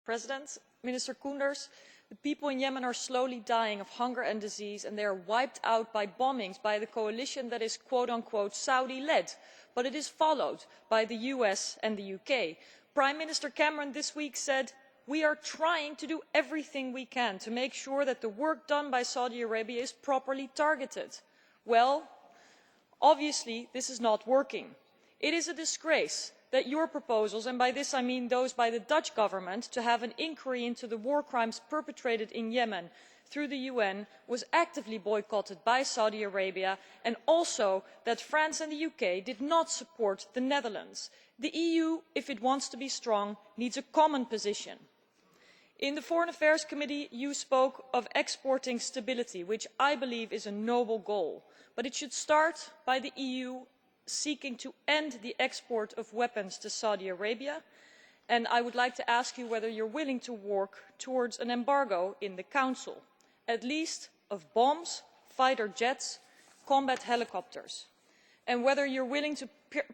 President, Minister Koenders, the people in Yemen are slowly dying of hunger and disease, and they are wiped out by bombings by the coalition that is quote-unquote Saudi-led, but it is followed by the US and the UK. Prime Minister Cameron this week said, "We are trying to do everything we can to make sure that the work done by Saudi Arabia is properly targeted." Well, obviously this is not working. It is a disgrace that your proposals, and by this I mean those by the Dutch government, to have an inquiry into the war crimes perpetrated in Yemen through the UN was actively boycotted by Saudi Arabia, and also that France and the UK did not support the Netherlands. The EU, if it wants to be strong, needs a common position. In the Foreign Affairs Committee, you spoke of exporting stability, which I believe is a noble goal, but it should start by the EU seeking to end the export of weapons to Saudi Arabia, and I would like to ask you whether you are willing to work towards an embargo in the Council, at least of bombs, fighter jets, combat helicopters, and whether you are willing to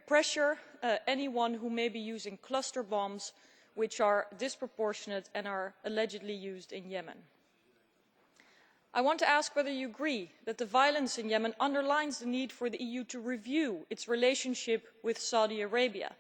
pressure anyone who may be using cluster bombs, which are disproportionate and are allegedly used in Yemen. I want to ask whether you agree that the violence in Yemen underlines the need for the EU to review its relationship with Saudi Arabia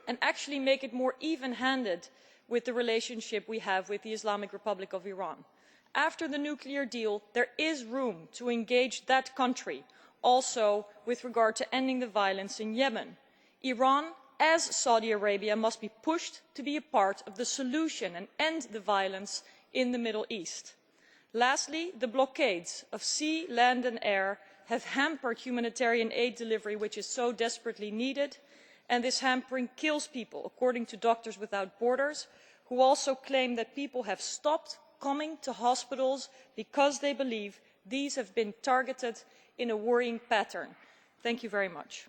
and actually make it more even-handed with the relationship we have with the Islamic Republic of Iran. After the nuclear deal, there is room to engage that country, also with regard to ending the violence in Yemen. Iran, as Saudi Arabia, must be pushed to be a part of the solution and end the violence in the Middle East. Lastly, the blockades of sea, land and air have hampered humanitarian aid delivery, which is so desperately needed, and this hampering kills people, according to Doctors Without Borders, who also claim that people have stopped coming to hospitals because they believe these have been targeted in a worrying pattern. Thank you very much.